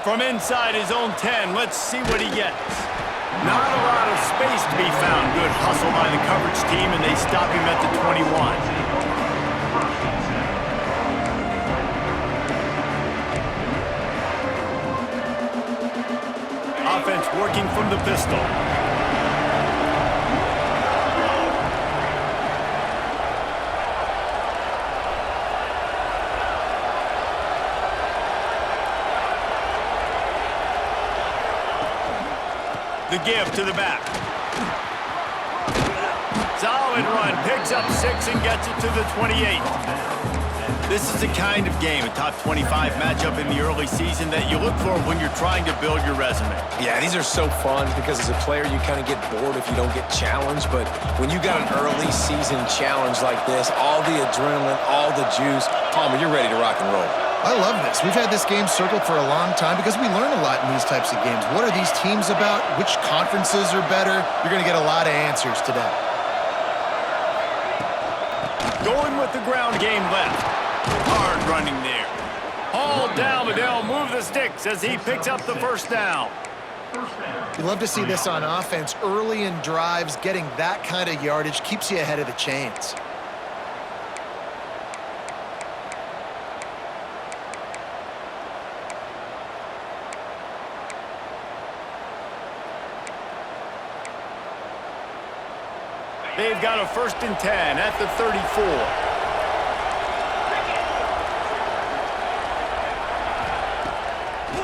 From inside his own 10, let's see what he gets. Not a lot of space to be found. Good hustle by the coverage team, and they stop him at the 21. Offense working from the pistol. The give to the back. Solid run, picks up 6 and gets it to the 28. This is the kind of game, a top 25 matchup in the early season that you look for when you're trying to build your resume. Yeah, these are so fun because as a player, you kind of get bored if you don't get challenged. But when you got an early season challenge like this, all the adrenaline, all the juice, Palmer, you're ready to rock and roll. I love this. We've had this game circled for a long time because we learn a lot in these types of games. What are these teams about? Which conferences are better? You're going to get a lot of answers today. Going with the ground game left. Hard running there. Hauled down, but they'll move the sticks as he picks up the first down. You love to see this on offense. Early in drives, getting that kind of yardage keeps you ahead of the chains. They've got a 1st and 10 at the 34.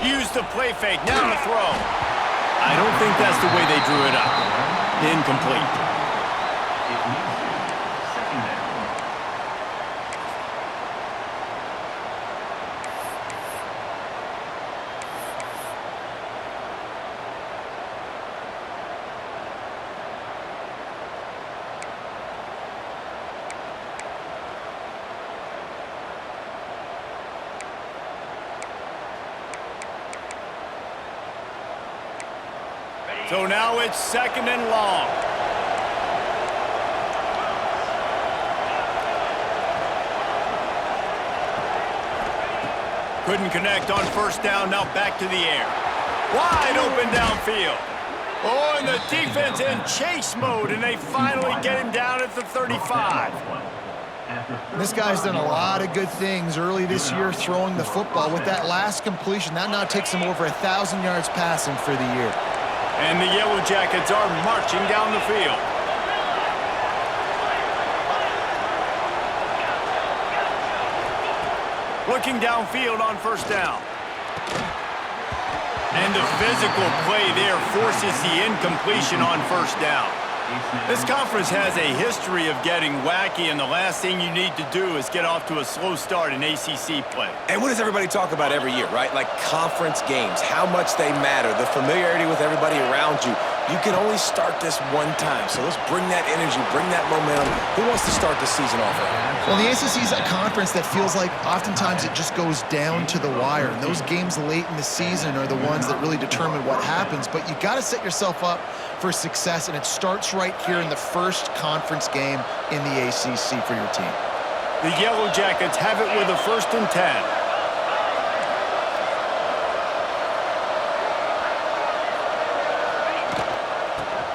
Use the play fake, now to throw. I don't think that's the way they drew it up. Incomplete. So now it's 2nd and long. Couldn't connect on 1st down, now back to the air. Wide open downfield. Oh, and the defense in chase mode, and they finally get him down at the 35. This guy's done a lot of good things early this year throwing the football. With that last completion, that now takes him over 1,000 yards passing for the year. And the Yellow Jackets are marching down the field. Looking downfield on 1st down. And the physical play there forces the incompletion on 1st down. This conference has a history of getting wacky, and the last thing you need to do is get off to a slow start in ACC play. And what does everybody talk about every year, right? Like conference games, how much they matter, the familiarity with everybody around you. You can only start this one time, so let's bring that energy, bring that momentum. Who wants to start the season off right? Well, the ACC is a conference that feels like oftentimes it just goes down to the wire. And those games late in the season are the ones that really determine what happens. But you got to set yourself up for success, and it starts right here in the first conference game in the ACC for your team. The Yellow Jackets have it with a 1st and 10.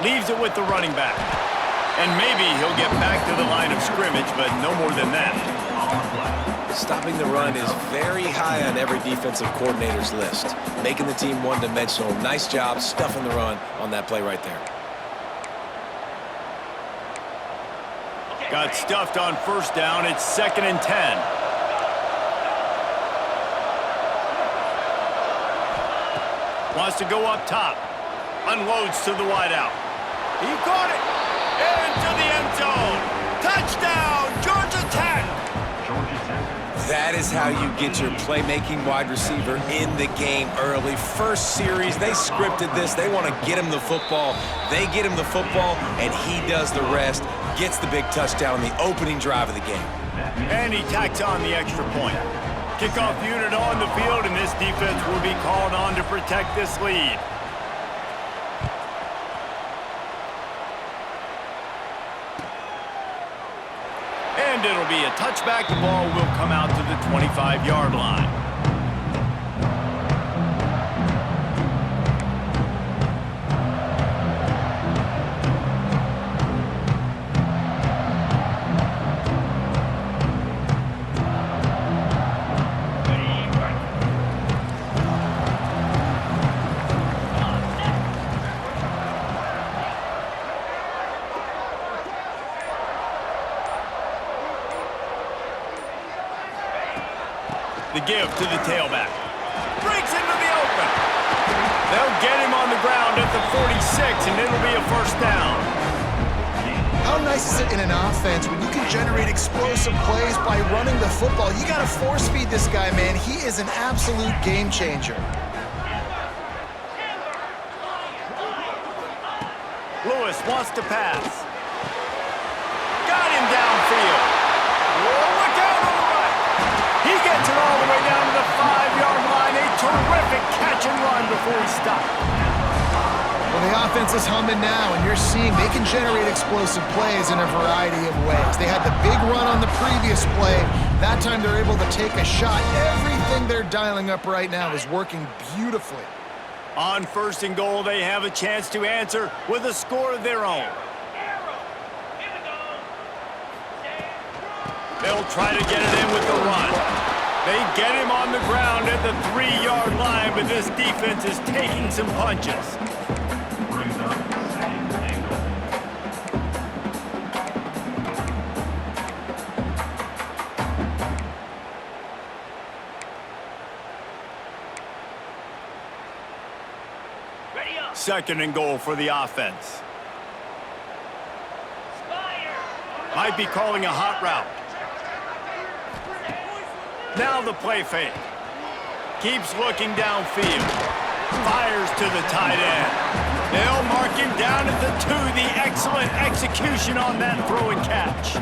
Leaves it with the running back. And maybe he'll get back to the line of scrimmage, but no more than that. Stopping the run is very high on every defensive coordinator's list. Making the team one-dimensional. Nice job stuffing the run on that play right there. Got stuffed on 1st down. It's 2nd and 10. Wants to go up top. Unloads to the wideout. He caught it. Into the end zone. Touchdown, Georgia Tech. That is how you get your playmaking wide receiver in the game early. First series, they scripted this. They want to get him the football. They get him the football, and he does the rest. Gets the big touchdown, the opening drive of the game. And he tacks on the extra point. Kickoff unit on the field, and this defense will be called on to protect this lead. And it'll be a touchback. The ball will come out to the 25-yard line. give to the tailback. Breaks into the open. They'll get him on the ground at the 46, and it'll be a first down. How nice is it in an offense when you can generate explosive plays by running the football? You got to force feed this guy, man. He is an absolute game changer. Lewis wants to pass. Got him downfield. Oh, look out on the right. He gets it all the way down to the 5-yard line. A terrific catch and run before he stopped. Well, the offense is humming now, and you're seeing they can generate explosive plays in a variety of ways. They had the big run on the previous play. That time they're able to take a shot. Everything they're dialing up right now is working beautifully. On 1st and goal, they have a chance to answer with a score of their own. They'll try to get it in with the run. They get him on the ground at the 3-yard line, but this defense is taking some punches. Second and goal for the offense. Might be calling a hot route. Now the play fake. Keeps looking downfield. Fires to the tight end. They'll mark him down at the 2. The excellent execution on that throw and catch.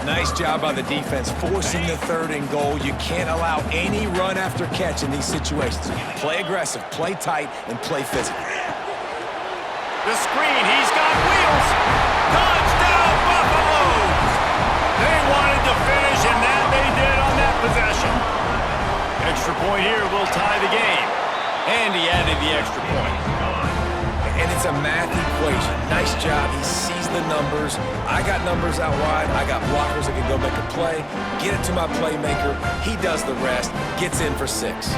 Nice job by the defense forcing the 3rd and goal. You can't allow any run after catch in these situations. Play aggressive, play tight, and play physical. The screen, he's got wheels. Touchdown, Buffaloes! They wanted to finish, and that they did on that possession. Extra point here will tie the game. And he added the extra point. And it's a math equation. Nice job. He sees the numbers. I got numbers out wide. I got blockers that can go make a play. Get it to my playmaker. He does the rest. Gets in for 6.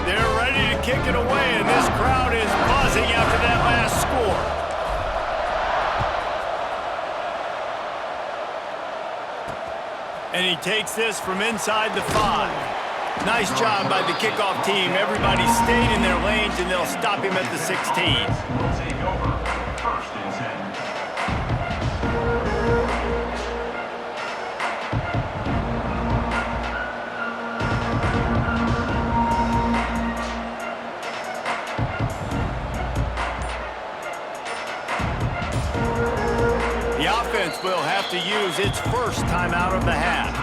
They're ready to kick it away, and this crowd is buzzing after that last score. And he takes this from inside the 5. Nice job by the kickoff team. Everybody stayed in their lanes, and they'll stop him at the 16. We'll take over 1st and 10. The offense will have to use its first timeout of the half.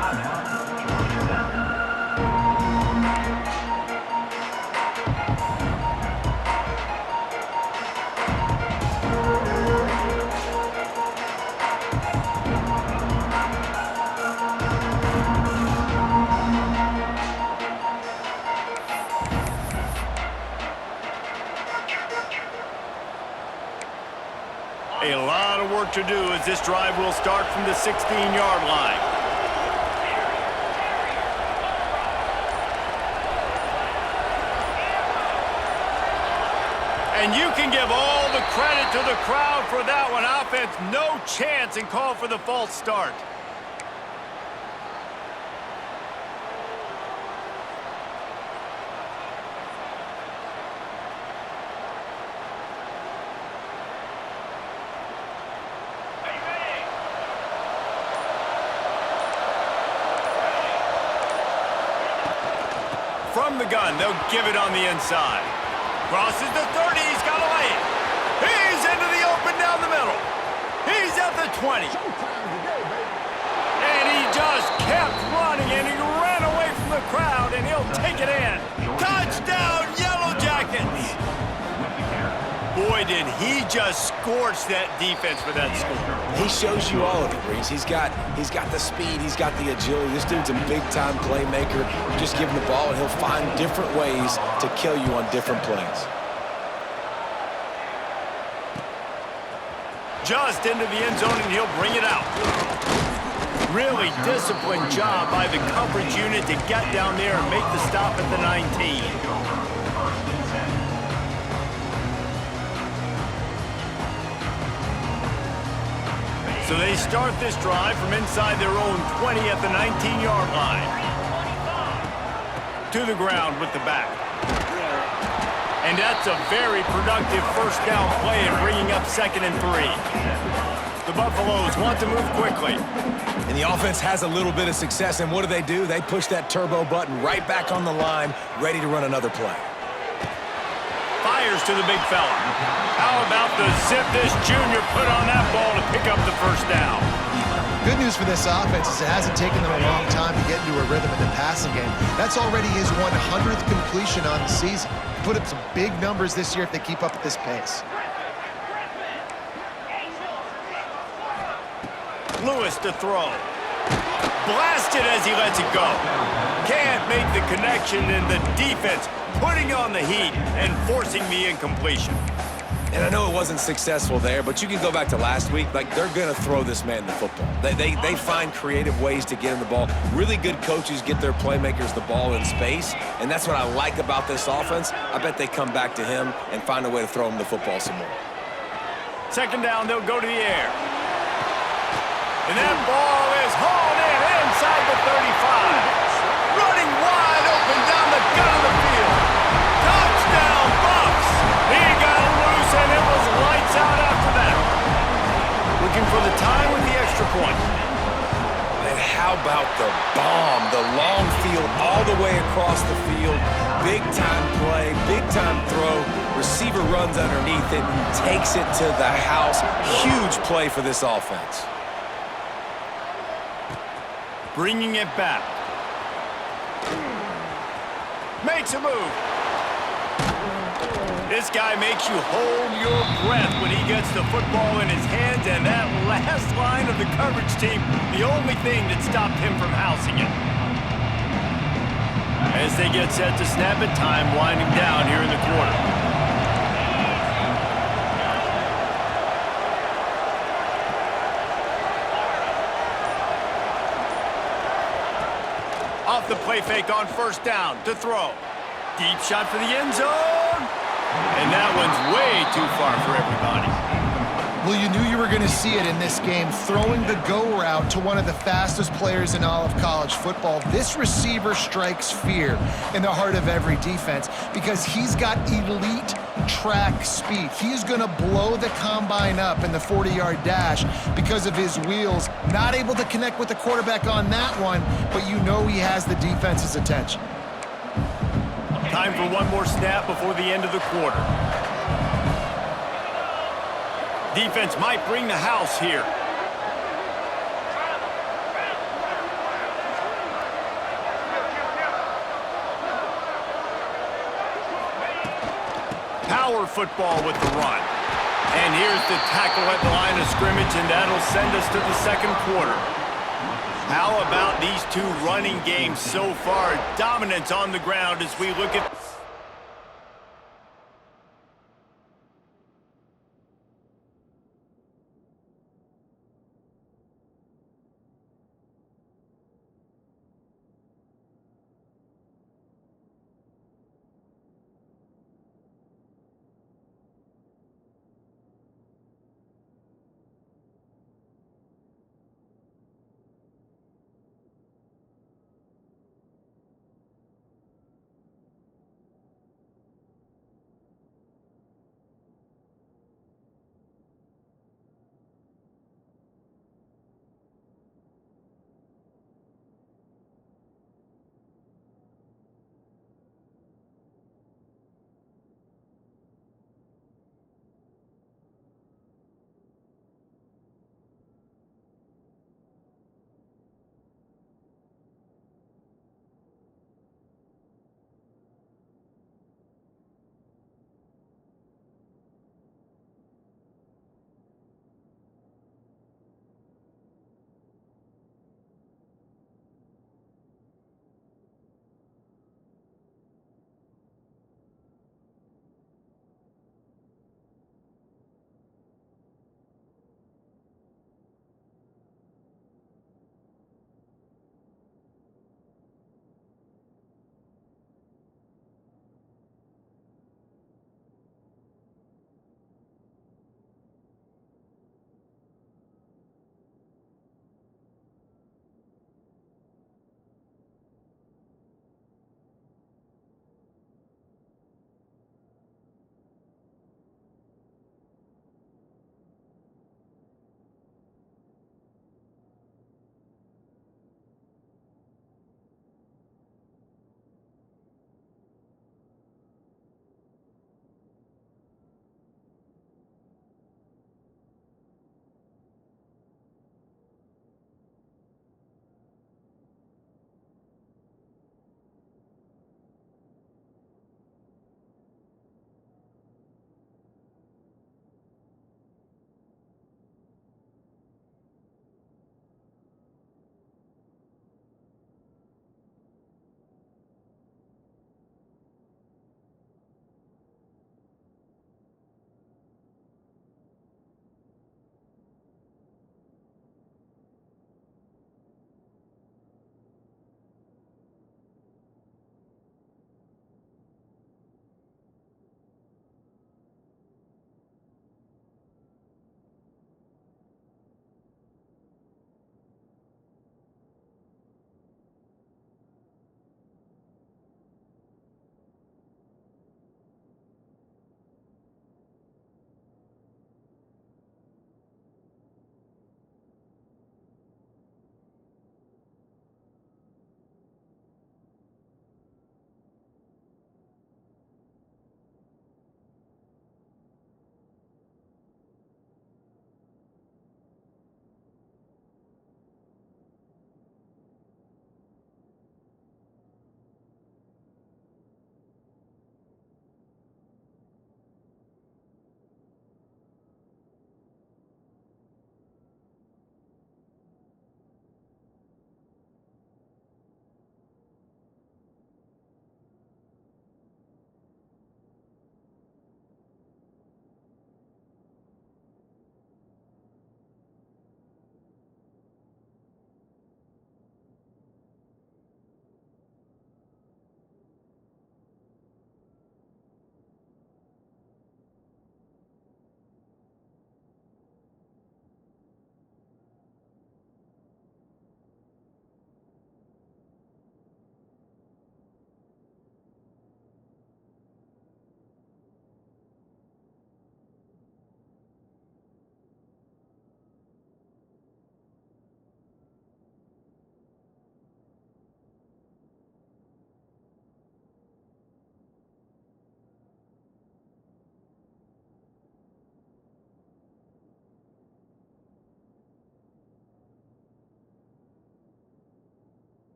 A lot of work to do as this drive will start from the 16-yard line. And you can give all the credit to the crowd for that one. Offense, no chance, and call for the false start. From the gun, they'll give it on the inside. Crosses the 30, he's got a lane. He's into the open down the middle. He's at the 20. And he just kept running, and he ran away from the crowd, and he'll take it in. Touchdown, Yellow Jackets! Boy, did he just scorch that defense for that score. He shows you all of it, Reese. He's got the speed, he's got the agility. This dude's a big-time playmaker. You just give him the ball, and he'll find different ways to kill you on different plays. Just into the end zone, and he'll bring it out. Really disciplined job by the coverage unit to get down there and make the stop at the 19. So they start this drive from inside their own 20 at the 19-yard line. To the ground with the back. And that's a very productive first down play in bringing up 2nd and 3. The Buffaloes want to move quickly. And the offense has a little bit of success, and what do? They push that turbo button right back on the line, ready to run another play. Fires to the big fella. How about the zip this junior put on that ball to pick up the first down? Good news for this offense is it hasn't taken them a long time to get into a rhythm in the passing game. That's already his 100th completion on the season. Put up some big numbers this year if they keep up at this pace. Lewis to throw. Blasted as he lets it go. Can't make the connection, and the defense putting on the heat and forcing the incompletion. And I know it wasn't successful there, but you can go back to last week. Like, they're going to throw this man the football. They find creative ways to get him the ball. Really good coaches get their playmakers the ball in space, and that's what I like about this offense. I bet they come back to him and find a way to throw him the football some more. 2nd down, they'll go to the air. And that ball is hauled in inside the 35. Running wide open down the gut of the field. Touchdown, Buffs! He got loose, and it was lights out after that. Looking for the time with the extra point. And how about the bomb? The long field all the way across the field. Big-time play, big-time throw. Receiver runs underneath it, takes it to the house. Huge play for this offense. Bringing it back. Makes a move. This guy makes you hold your breath when he gets the football in his hands, and that last line of the coverage team, the only thing that stopped him from housing it. As they get set to snap it, time winding down here in the quarter. Off the play fake on 1st down to throw. Deep shot for the end zone. And that one's way too far for everybody. Well, you knew you were going to see it in this game, throwing the go route to one of the fastest players in all of college football. This receiver strikes fear in the heart of every defense because he's got elite track speed. He's going to blow the combine up in the 40-yard dash because of his wheels. Not able to connect with the quarterback on that one, but you know he has the defense's attention. Time for one more snap before the end of the quarter. Defense might bring the house here. Power football with the run. And here's the tackle at the line of scrimmage, and that'll send us to the 2nd quarter. How about these two running games so far? Dominance on the ground as we look at...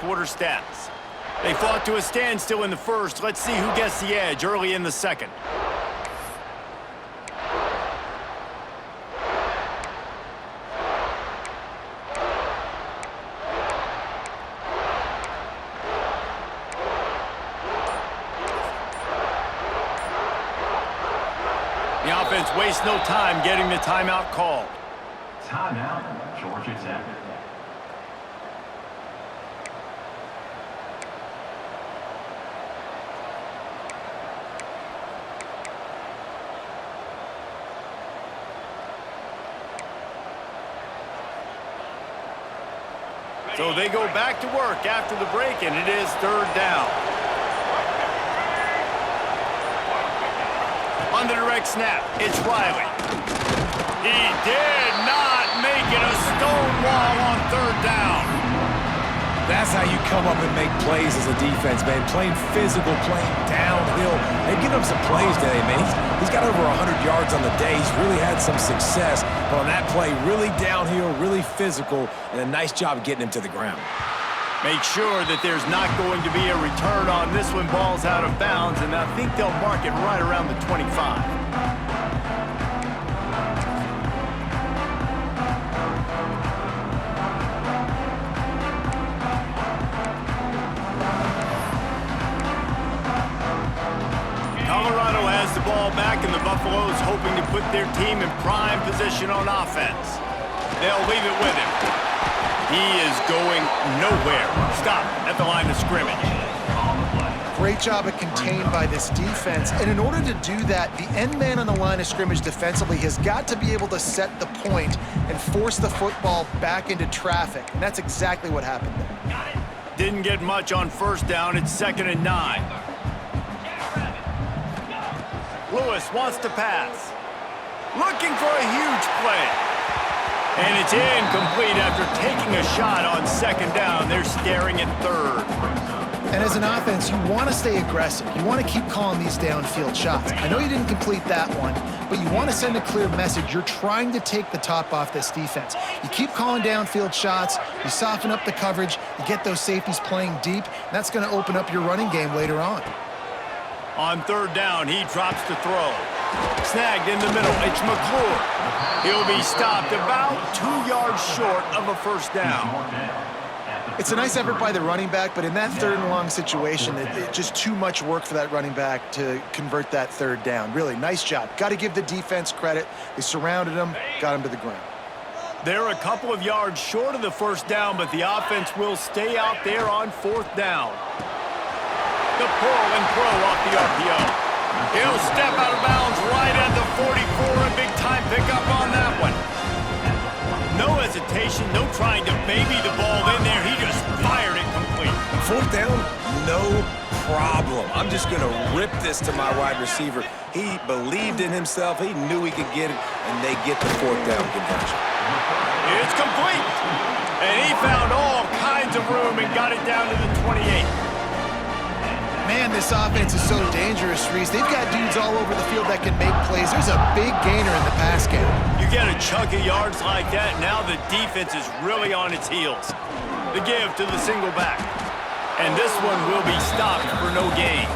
quarter stats. They fought to a standstill in the first. Let's see who gets the edge early in the second. The offense wastes no time getting the timeout called. Timeout, Georgia Tech. So they go back to work after the break, and it is third down. On the direct snap, it's Riley. He did not make it a stone wall on third down. That's how you come up and make plays as a defense, man. Playing physical, playing downhill. They've given him some plays today, man. He's got over 100 yards on the day. He's really had some success. But on that play, really downhill, really physical, and a nice job getting him to the ground. Make sure that there's not going to be a return on this one. Ball's out of bounds, and I think they'll mark it right around the 25. Colorado has the ball back, and the Buffaloes hoping to put their team in prime position on offense. They'll leave it with him. He is going nowhere. Stop at the line of scrimmage. Great job of contained by this defense. And in order to do that, the end man on the line of scrimmage defensively has got to be able to set the point and force the football back into traffic. And that's exactly what happened there. Didn't get much on first down. It's 2nd and 9. Lewis wants to pass. Looking for a huge play. And it's incomplete after taking a shot on 2nd down. They're staring at 3rd. And as an offense, you want to stay aggressive. You want to keep calling these downfield shots. I know you didn't complete that one, but you want to send a clear message. You're trying to take the top off this defense. You keep calling downfield shots. You soften up the coverage. You get those safeties playing deep. And that's going to open up your running game later on. On 3rd down, he drops to throw. Snagged in the middle. It's McClure. He'll be stopped about 2 yards short of a first down. It's a nice effort by the running back, but in that 3rd and long situation, it's just too much work for that running back to convert that 3rd down. Really, nice job. Got to give the defense credit. They surrounded him, got him to the ground. They're a couple of yards short of the first down, but the offense will stay out there on 4th down. The pull and throw off the RPO. He'll step out of bounds right at the 44. A big-time pickup on that one. No hesitation, no trying to baby the ball in there. He just fired it complete. 4th down, no problem. I'm just going to rip this to my wide receiver. He believed in himself. He knew he could get it, and they get the 4th down conversion. It's complete. And he found all kinds of room and got it down to the 28. Man, this offense is so dangerous, Reese. They've got dudes all over the field that can make plays. There's a big gainer in the pass game. You get a chunk of yards like that, now the defense is really on its heels. The give to the single back. And this one will be stopped for no gain.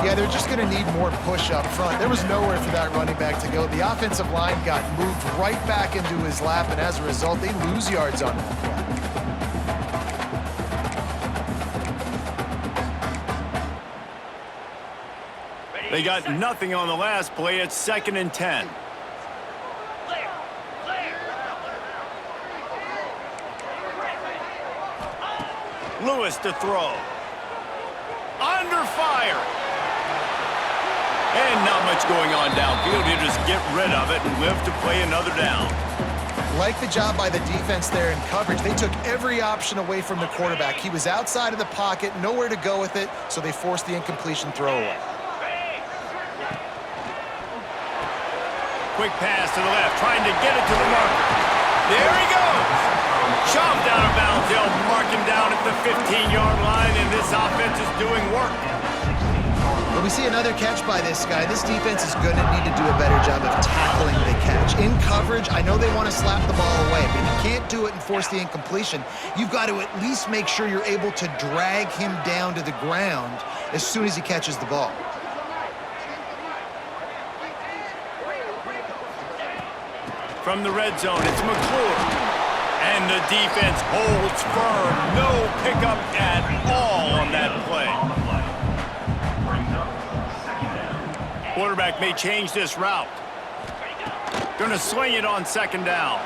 Yeah, they're just going to need more push up front. There was nowhere for that running back to go. The offensive line got moved right back into his lap, and as a result, they lose yards on that play. They got nothing on the last play. It's 2nd and 10. Lewis to throw. Under fire. And not much going on downfield. You just get rid of it and live to play another down. Like the job by the defense there in coverage. They took every option away from the quarterback. He was outside of the pocket, nowhere to go with it, so they forced the incompletion throwaway. Quick pass to the left, trying to get it to the marker. There he goes. Shoved out of bounds. They'll mark him down at the 15-yard line, and this offense is doing work. Well, we see another catch by this guy. This defense is going to need to do a better job of tackling the catch. In coverage, I know they want to slap the ball away, but if you can't do it and force the incompletion, you've got to at least make sure you're able to drag him down to the ground as soon as he catches the ball. From the red zone, it's McClure. And the defense holds firm. No pickup at all on that play. Quarterback may change this route. Gonna swing it on second down.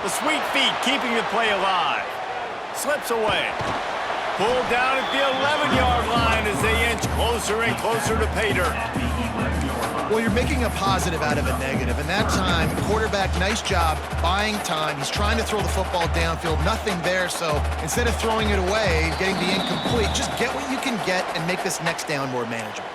The sweet feet keeping the play alive. Slips away. Pulled down at the 11-yard line as they inch closer and closer to pay dirt. Well, you're making a positive out of a negative. And that time, quarterback, nice job buying time. He's trying to throw the football downfield. Nothing there, so instead of throwing it away, getting the incomplete, just get what you can get and make this next down more manageable.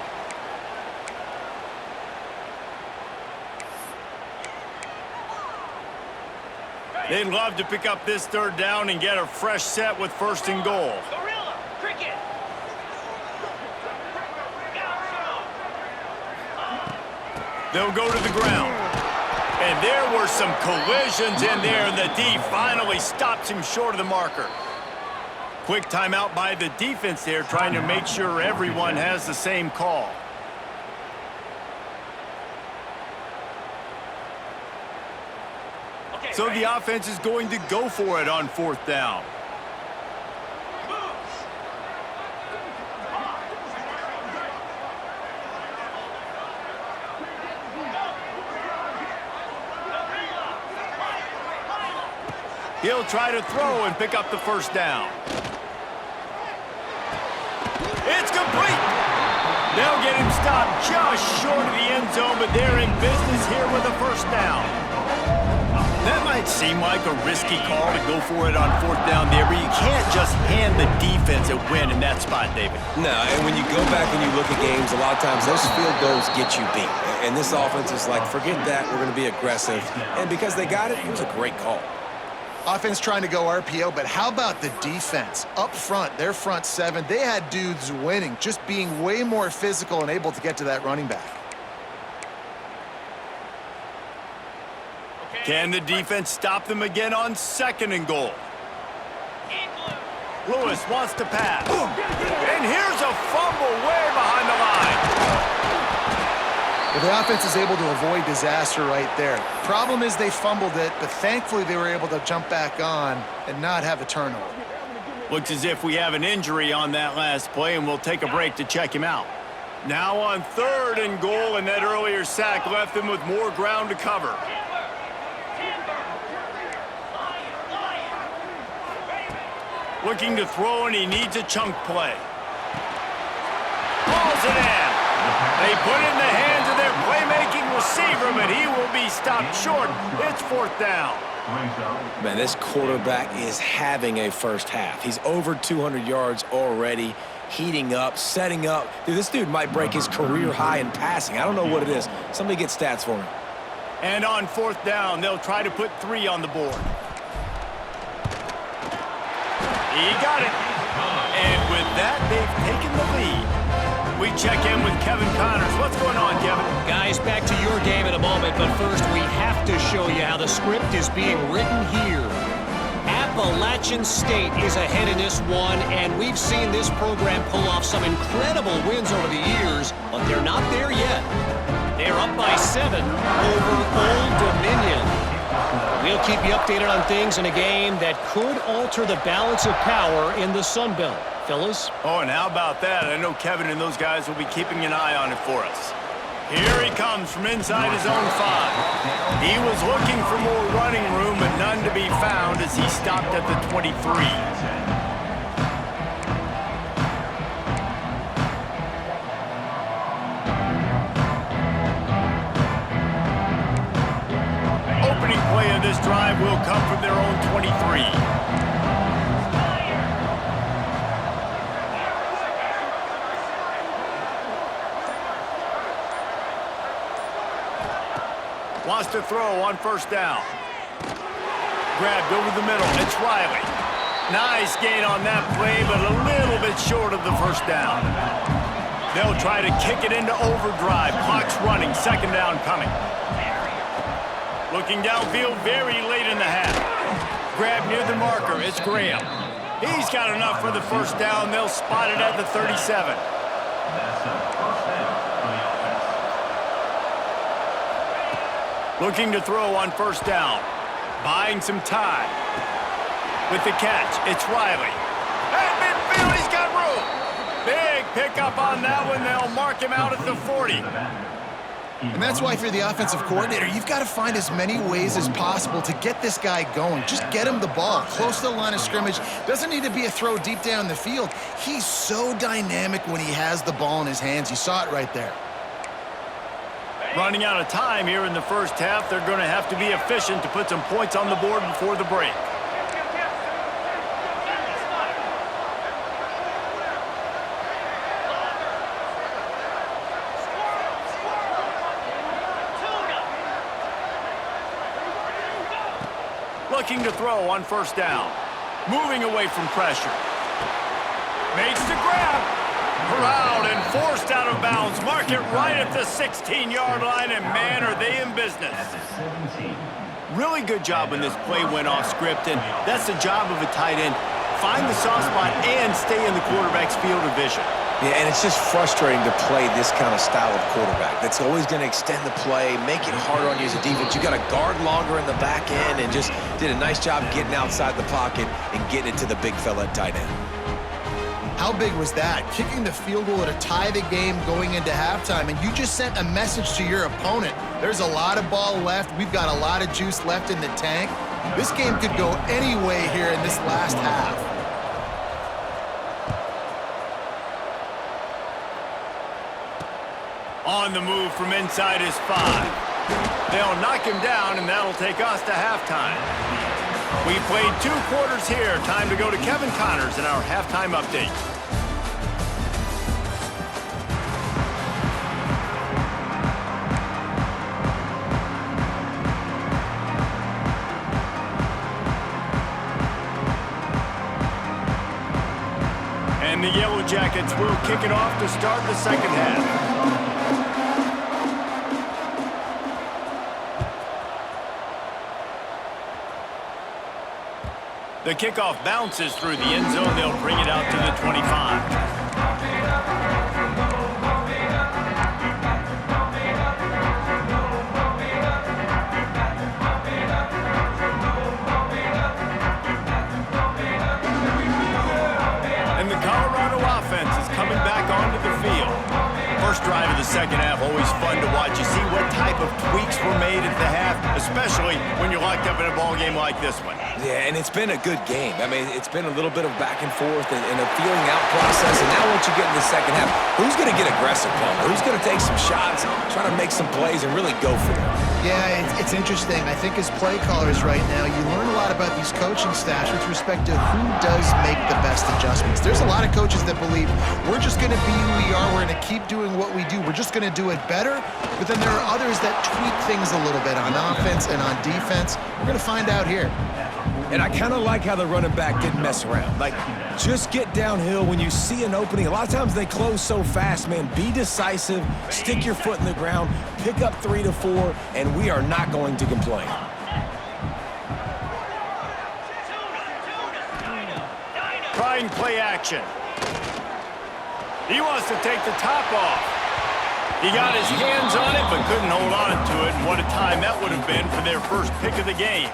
They'd love to pick up this third down and get a fresh set with first and goal. They'll go to the ground. And there were some collisions in there, and the D finally stops him short of the marker. Quick timeout by the defense there, trying to make sure everyone has the same call. So the offense is going to go for it on fourth down. He'll try to throw and pick up the first down. It's complete. They'll get him stopped just short of the end zone, but they're in business here with a first down. That might seem like a risky call to go for it on fourth down there, but you can't just hand the defense a win in that spot, David. No, and when you go back and you look at games, a lot of times those field goals get you beat. And this offense is like, forget that, we're going to be aggressive. And because they got it, it was a great call. Offense trying to go RPO, but how about the defense? Up front, their front seven, they had dudes winning, just being way more physical and able to get to that running back. Can the defense stop them again on second and goal? Lewis wants to pass. And here's a fumble way behind the line. Well, the offense is able to avoid disaster right there. Problem is they fumbled it, but thankfully they were able to jump back on and not have a turnover. Looks as if we have an injury on that last play, and we'll take a break to check him out. Now on third and goal, and that earlier sack left them with more ground to cover. Looking to throw, and he needs a chunk play. Balls it in. They put it in the hands of their playmaking receiver, but he will be stopped short. It's fourth down. Man, this quarterback is having a first half. He's over 200 yards already, heating up, setting up. Dude, this dude might break his career high in passing. I don't know what it is. Somebody get stats for him. And on fourth down, they'll try to put 3 on the board. He got it. And with that, they've taken the lead. We check in with Kevin Connors. What's going on, Kevin? Guys, back to your game in a moment, but first we have to show you how the script is being written here. Appalachian State is ahead in this one, and we've seen this program pull off some incredible wins over the years, but they're not there yet. They're up by 7 over Old Dominion. We'll keep you updated on things in a game that could alter the balance of power in the Sun Belt. Fellas? Oh, and how about that? I know Kevin and those guys will be keeping an eye on it for us. Here he comes from inside his own 5. He was looking for more running room, but none to be found as he stopped at the 23. Opening play of this drive will come from their own 23. Wants to throw on first down. Grabbed over the middle. It's Riley. Nice gain on that play, but a little bit short of the first down. They'll try to kick it into overdrive. Clock's running, second down coming. Looking downfield very late in the half. Grab near the marker, it's Graham. He's got enough for the first down. They'll spot it at the 37. That's a first down for the offense. Looking to throw on first down. Buying some time. With the catch, it's Riley. At midfield, he's got room. Big pickup on that one. They'll mark him out at the 40. And that's why if you're the offensive coordinator, you've got to find as many ways as possible to get this guy going. Just get him the ball close to the line of scrimmage. Doesn't need to be a throw deep down the field. He's so dynamic when he has the ball in his hands. You saw it right there. Running out of time here in the first half. They're going to have to be efficient to put some points on the board before the break. Looking to throw on first down. Moving away from pressure. Makes the grab. Corralled and forced out of bounds. Mark it right at the 16-yard line, and man, are they in business. That's 17. Really good job when this play went off script, and that's the job of a tight end. Find the soft spot and stay in the quarterback's field of vision. Yeah, and it's just frustrating to play this kind of style of quarterback. That's always going to extend the play, make it harder on you as a defense. You got to guard longer in the back end, and just did a nice job getting outside the pocket and getting it to the big fella at tight end. How big was that? Kicking the field goal to tie the game going into halftime, and you just sent a message to your opponent. There's a lot of ball left. We've got a lot of juice left in the tank. This game could go any way here in this last half. On the move from inside his 5. They'll knock him down, and that'll take us to halftime. We played 2 quarters here. Time to go to Kevin Connors in our halftime update. And the Yellow Jackets will kick it off to start the second half. The kickoff bounces through the end zone. They'll bring it out to the 25. And the Colorado offense is coming back onto the field. First drive of the second half, always fun to watch. You see what type of tweaks were made at the half, especially when you're locked up in a ball game like this one. Yeah, and it's been a good game. I mean, it's been a little bit of back and forth and a feeling out process. And now once you get in the second half, who's going to get aggressive, Palmer? Who's going to take some shots, try to make some plays, and really go for it? Yeah, it's interesting. I think as play callers right now, you learn a lot about these coaching staffs with respect to who does make the best adjustments. There's a lot of coaches that believe we're just going to be who we are. We're going to keep doing what we do. We're just going to do it better. But then there are others that tweak things a little bit on offense and on defense. We're going to find out here. And I kind of like how the running back didn't mess around. Like, just get downhill when you see an opening. A lot of times they close so fast, man. Be decisive, stick your foot in the ground, pick up 3 to 4, and we are not going to complain. Trying play action. He wants to take the top off. He got his hands on it, but couldn't hold on to it. And what a time that would have been for their first pick of the game.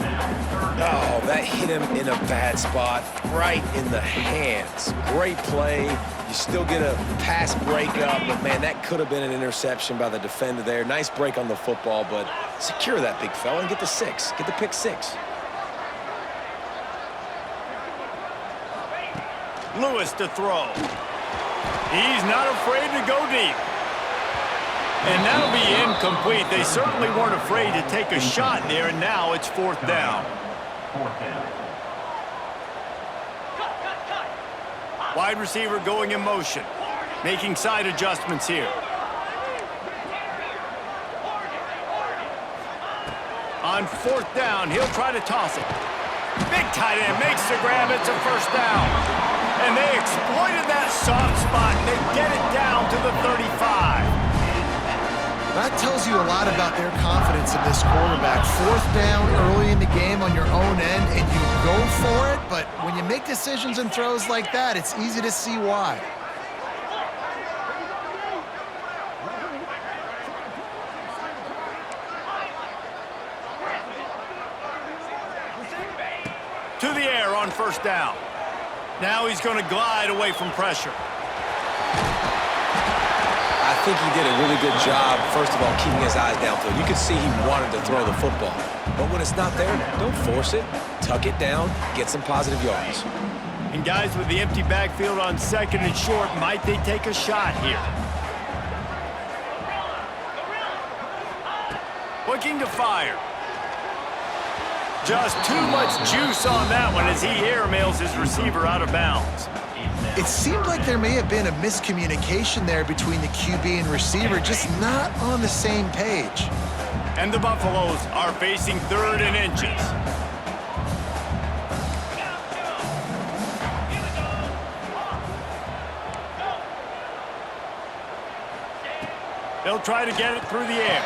Oh, that hit him in a bad spot, right in the hands. Great play. You still get a pass breakup, but, man, that could have been an interception by the defender there. Nice break on the football, but secure that big fella and get the 6. Get the pick 6. Lewis to throw. He's not afraid to go deep. And that'll be incomplete. They certainly weren't afraid to take a shot there, and now it's 4th down. 4th down. Wide receiver going in motion, making side adjustments here. On 4th down, he'll try to toss it. Big tight end makes the grab. It's a first down. And they exploited that soft spot. They get it down to the 35. That tells you a lot about their confidence in this quarterback. Fourth down early in the game on your own end, and you go for it, but when you make decisions and throws like that, it's easy to see why. To the air on first down. Now he's going to glide away from pressure. I think he did a really good job, first of all, keeping his eyes downfield. You could see he wanted to throw the football. But when it's not there, don't force it. Tuck it down, get some positive yards. And guys with the empty backfield on second and short, might they take a shot here? Looking to fire. Just too much juice on that one as he airmails his receiver out of bounds. It seemed like there may have been a miscommunication there between the QB and receiver, just not on the same page. And the Buffaloes are facing third and inches. They'll try to get it through the air.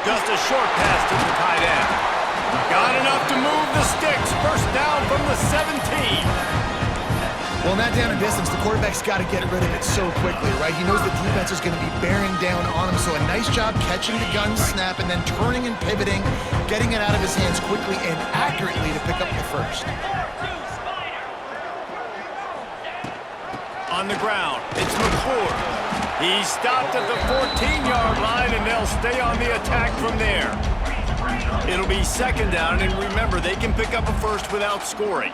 Just a short pass to the tight end. Got enough to move the sticks. First down from the 17. Well, in that down and distance, the quarterback's got to get rid of it so quickly, right? He knows the defense is going to be bearing down on him, so a nice job catching the gun snap and then turning and pivoting, getting it out of his hands quickly and accurately to pick up the first. On the ground, it's McClure. He stopped at the 14-yard line, and they'll stay on the attack from there. It'll be second down, and remember, they can pick up a first without scoring.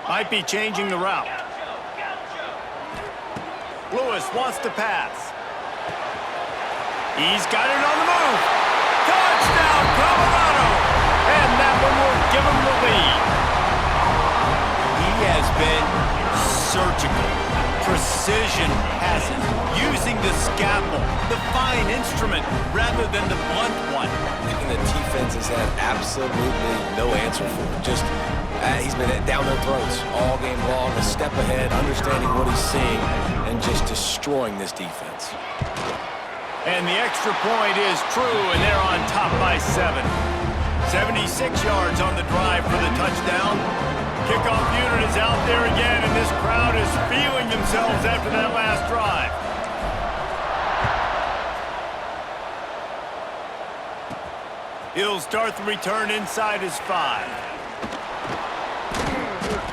Might be changing the route. Lewis wants to pass. He's got it on the move. Touchdown, Colorado! And that one will give him the lead. He has been surgical. Precision passes, using the scalpel, the fine instrument, rather than the blunt one. And the defense has had absolutely no answer for it. Just, he's been down their throats all game long, a step ahead, understanding what he's seeing, and just destroying this defense. And the extra point is true, and they're on top by 7. 76 yards on the drive for the touchdown. Kickoff unit is out there again, and this crowd is feeling themselves after that last drive. He'll start the return inside his 5.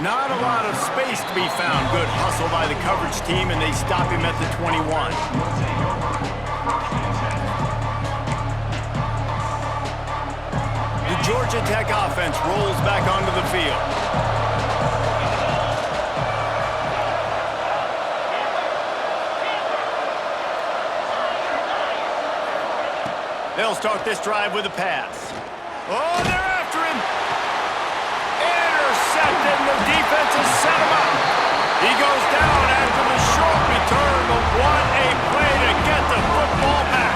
Not a lot of space to be found. Good hustle by the coverage team, and they stop him at the 21. The Georgia Tech offense rolls back onto the field. They'll start this drive with a pass. Oh, they're after him. Intercepted, and the defense has set him up. He goes down after the short return, but what a play to get the football back.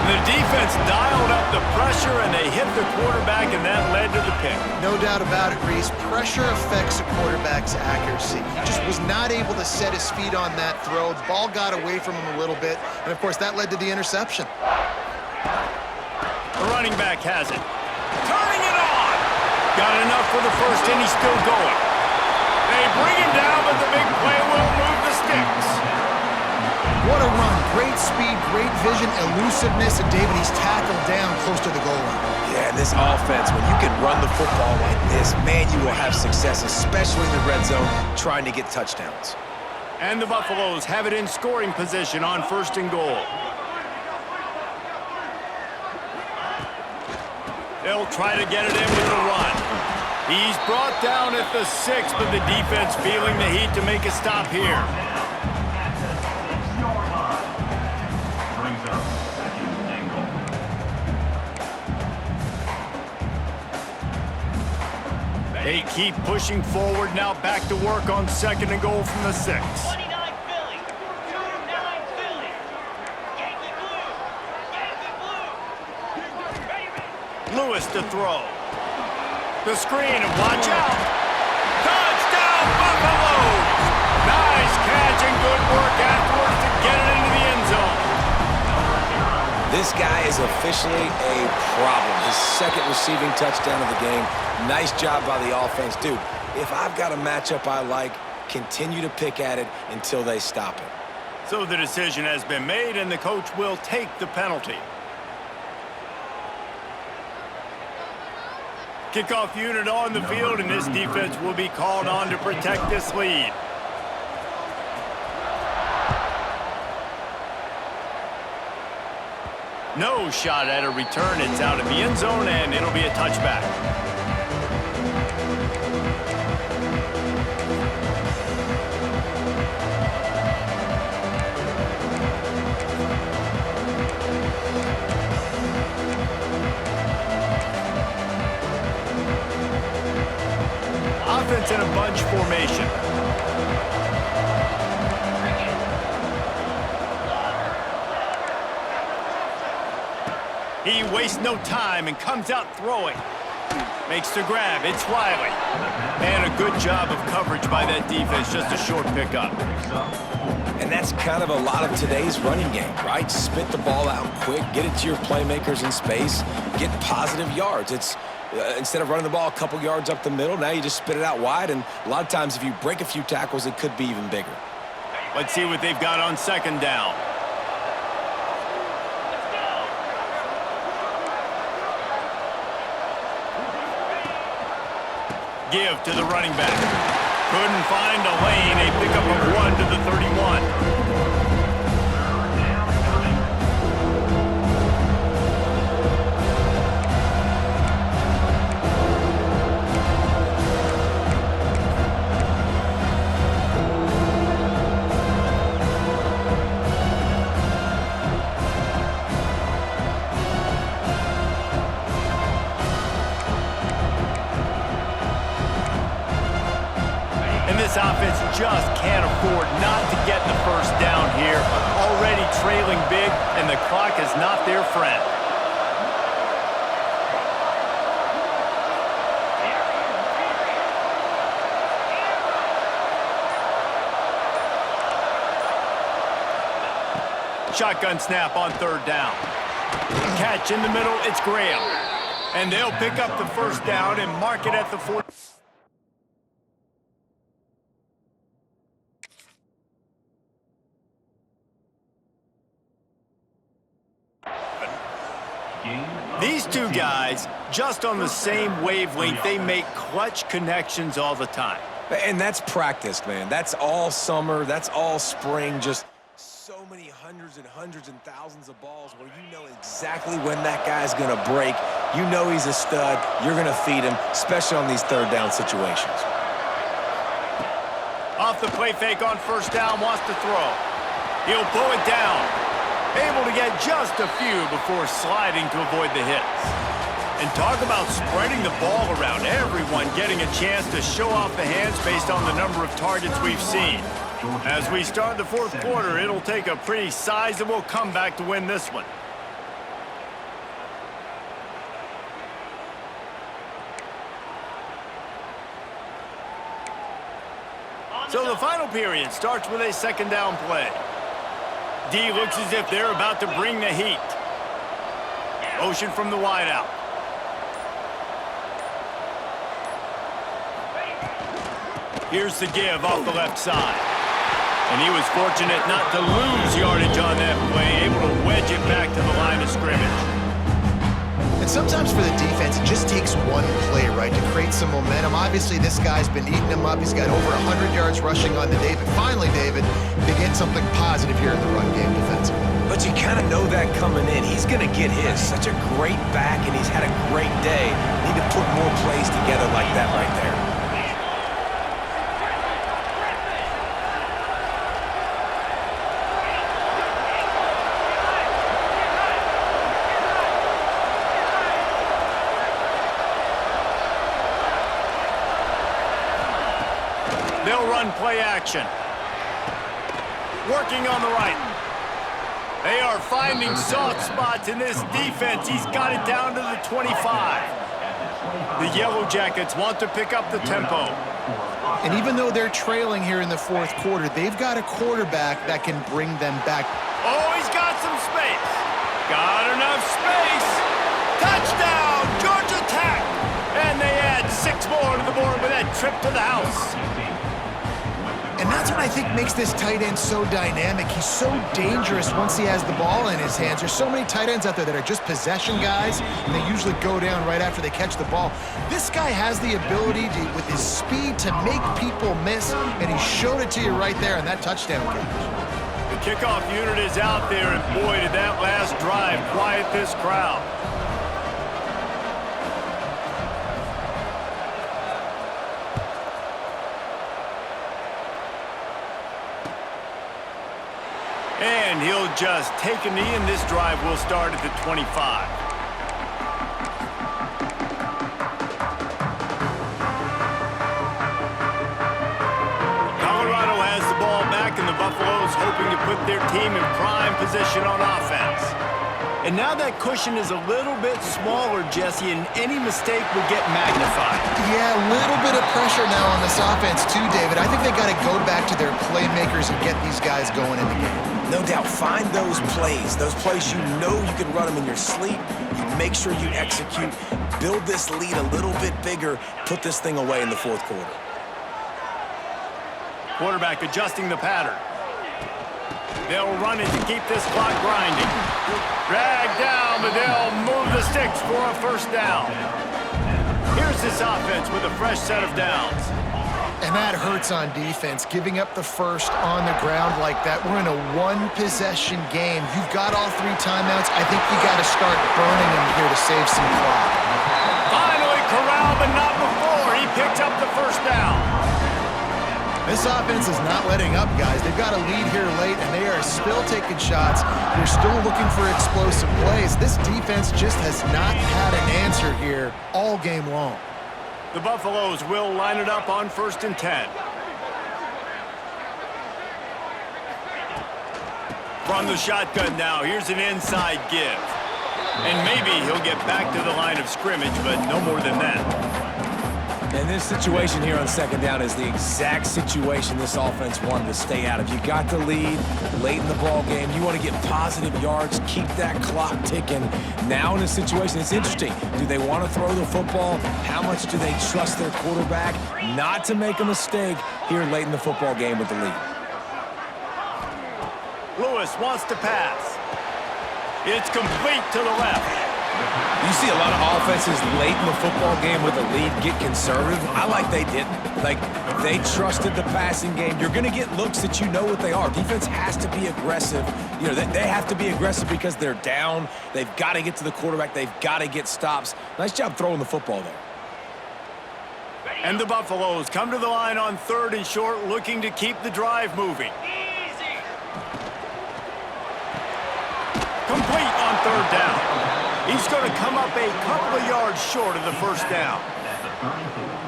The defense dialed up the pressure, and they hit the quarterback, and that led to the pick. No doubt about it, Reese. Pressure affects a quarterback's accuracy. He just was not able to set his feet on that throw. The ball got away from him a little bit, and of course that led to the interception. The running back has it. Turning it on! Got enough for the first, and he's still going. They bring him down, but the big play will move the sticks. What a run. Great speed, great vision, elusiveness, and David, he's tackled down close to the goal line. Yeah, and this offense, when you can run the football like this, man, you will have success, especially in the red zone, trying to get touchdowns. And the Buffaloes have it in scoring position on first and goal. They'll try to get it in with the run. He's brought down at the 6, but the defense feeling the heat to make a stop here. Brings up second and goal. They keep pushing forward, now back to work on second and goal from the 6. Lewis to throw. The screen, and watch out. Touchdown, Buffalo! good work afterwards to get it into the end zone. This guy is officially a problem. His second receiving touchdown of the game. Nice job by the offense. Dude, if I've got a matchup I like, continue to pick at it until they stop it. So the decision has been made, and the coach will take the penalty. Kickoff unit on the field, and this defense will be called on to protect this lead. No shot at a return. It's out of the end zone, and it'll be a touchback. Offense in a bunch formation. He wastes no time and comes out throwing. Makes the grab. It's Riley. And a good job of coverage by that defense. Just a short pickup. And that's kind of a lot of today's running game, right? Spit the ball out quick, get it to your playmakers in space, get positive yards. It's instead of running the ball a couple yards up the middle, now you just spit it out wide, and a lot of times if you break a few tackles, it could be even bigger. Let's see what they've got on second down. Give to the running back. Couldn't find a lane. A pickup of 1 to the 31. This offense just can't afford not to get the first down here. Already trailing big, and the clock is not their friend. Shotgun snap on third down. Catch in the middle, it's Graham. And they'll pick up the first down and mark it at the 40. These two guys, just on the same wavelength, they make clutch connections all the time. And that's practice, man. That's all summer. That's all spring. Just so many hundreds and thousands of balls where you know exactly when that guy's going to break. You know he's a stud. You're going to feed him, especially on these third down situations. Off the play fake on first down, wants to throw. He'll pull it down. Able to get just a few before sliding to avoid the hits. And talk about spreading the ball around. Everyone getting a chance to show off the hands based on the number of targets we've seen. As we start the fourth quarter, it'll take a pretty sizable comeback to win this one. So the final period starts with a second down play. D looks as if they're about to bring the heat. Motion from the wideout. Here's the give off the left side. And he was fortunate not to lose yardage on that play, able to wedge it back to the line of scrimmage. And sometimes for the defense, it just takes one play, right, to create some momentum. Obviously, this guy's been eating him up. He's got over 100 yards rushing on the day. But finally, David, begin something positive here in the run game defensively. But you kind of know that coming in. He's going to get his. Such a great back, and he's had a great day. Need to put more plays together like that right there. They'll run play action. Working on the right. They are finding soft spots in this defense. He's got it down to the 25. The Yellow Jackets want to pick up the tempo. And even though they're trailing here in the fourth quarter, they've got a quarterback that can bring them back. Oh, he's got some space. Got enough space. Touchdown, Georgia Tech. And they add 6 more to the board with that trip to the house. And that's what I think makes this tight end so dynamic. He's so dangerous once he has the ball in his hands. There's so many tight ends out there that are just possession guys, and they usually go down right after they catch the ball. This guy has the ability to, with his speed, to make people miss, and he showed it to you right there in that touchdown catch. The kickoff unit is out there, and boy, did that last drive quiet this crowd. And he'll just take a knee, and this drive will start at the 25. Colorado has the ball back, and the Buffaloes hoping to put their team in prime position on offense. And now that cushion is a little bit smaller, Jesse, and any mistake will get magnified. Yeah, a little bit of pressure now on this offense too, David. I think they got to go back to their playmakers and get these guys going in the game. No doubt, find those plays you know you can run them in your sleep. You make sure you execute, build this lead a little bit bigger, put this thing away in the fourth quarter. Quarterback adjusting the pattern. They'll run it to keep this clock grinding. Drag down, but they'll move the sticks for a first down. Here's this offense with a fresh set of downs. And that hurts on defense, giving up the first on the ground like that. We're in a one-possession game. You've got all 3 timeouts. I think you got to start burning them here to save some clock. Finally corralled, but not before. He picks up the first down. This offense is not letting up, guys. They've got a lead here late, and they are still taking shots. They're still looking for explosive plays. This defense just has not had an answer here all game long. The Buffaloes will line it up on 1st and 10. From the shotgun now, here's an inside give. And maybe he'll get back to the line of scrimmage, but no more than that. And this situation here on 2nd down is the exact situation this offense wanted to stay out of. You got the lead late in the ball game. You want to get positive yards, keep that clock ticking. Now in this situation, it's interesting. Do they want to throw the football? How much do they trust their quarterback not to make a mistake here late in the football game with the lead? Lewis wants to pass. It's complete to the left. You see a lot of offenses late in the football game with a lead get conservative. I like they didn't. Like, they trusted the passing game. You're going to get looks that you know what they are. Defense has to be aggressive. You know, they have to be aggressive because they're down. They've got to get to the quarterback. They've got to get stops. Nice job throwing the football there. And the Buffaloes come to the line on 3rd and short, looking to keep the drive moving. Complete on 3rd down. He's going to come up a couple of yards short of the first down.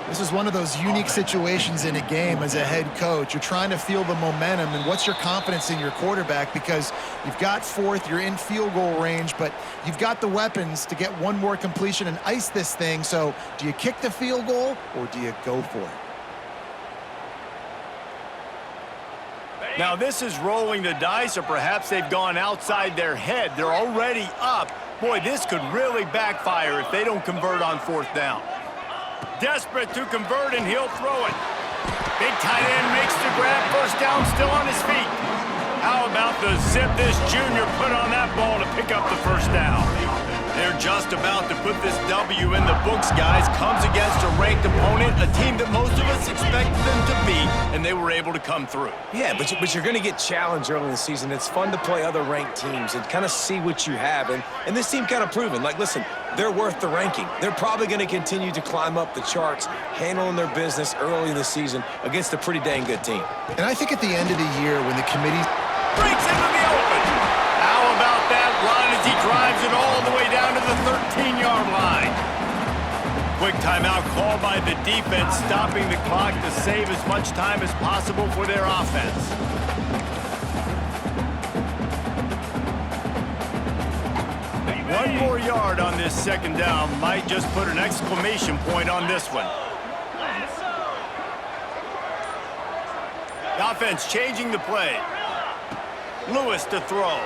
This is one of those unique situations in a game as a head coach. You're trying to feel the momentum, and what's your confidence in your quarterback? Because you've got 4th, you're in field goal range, but you've got the weapons to get one more completion and ice this thing. So do you kick the field goal, or do you go for it? Now this is rolling the dice, or perhaps they've gone outside their head. They're already up. Boy, this could really backfire if they don't convert on 4th down. Desperate to convert, and he'll throw it. Big tight end makes the grab. First down, still on his feet. How about the zip this junior put on that ball to pick up the first down? They're just about to put this W in the books, guys. Comes against a ranked opponent, a team that most of us expected them to beat, and they were able to come through. Yeah, but you're going to get challenged early in the season. It's fun to play other ranked teams and kind of see what you have. And this team kind of proven, like, listen, they're worth the ranking. They're probably going to continue to climb up the charts, handling their business early in the season against a pretty dang good team. And I think at the end of the year when the committee breaks into the open. How about that run as he drives it all the way down to the 13-yard line? Quick timeout called by the defense, stopping the clock to save as much time as possible for their offense. One more yard on this 2nd down might just put an exclamation point on this one. The offense changing the play. Lewis to throw.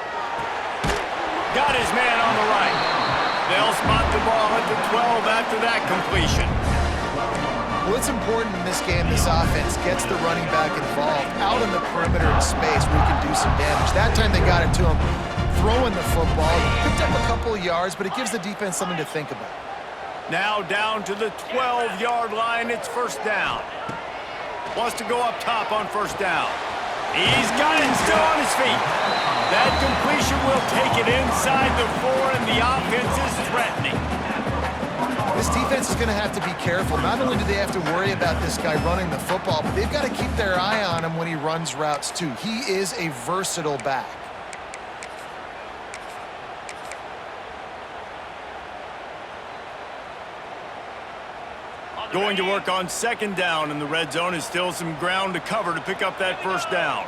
Got his man on the right. They'll spot the ball at the 12 after that completion. Well, it's important in this game, this offense gets the running back involved out in the perimeter in space where he can do some damage. That time they got it to him throwing the football. Picked up a couple of yards, but it gives the defense something to think about. Now down to the 12-yard line. It's first down. Wants to go up top on first down. He's got it still on his feet. That completion will take it inside the 4, and the offense is threatening. This defense is going to have to be careful. Not only do they have to worry about this guy running the football, but they've got to keep their eye on him when he runs routes too. He is a versatile back. Going to work on second down in the red zone is still some ground to cover to pick up that first down.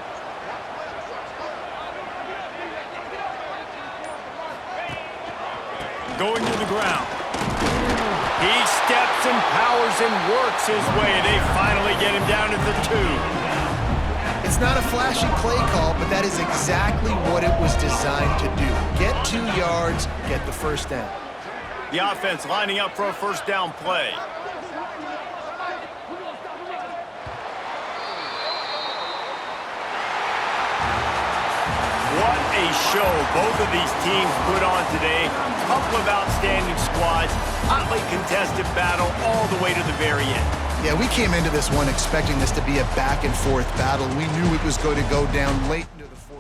Going to the ground. He steps and powers and works his way. They finally get him down at the 2. It's not a flashy play call, but that is exactly what it was designed to do. Get 2 yards, get the first down. The offense lining up for a first down play. What a show both of these teams put on today. Couple of outstanding squads, hotly contested battle all the way to the very end. Yeah, we came into this one expecting this to be a back-and-forth battle. We knew it was going to go down late.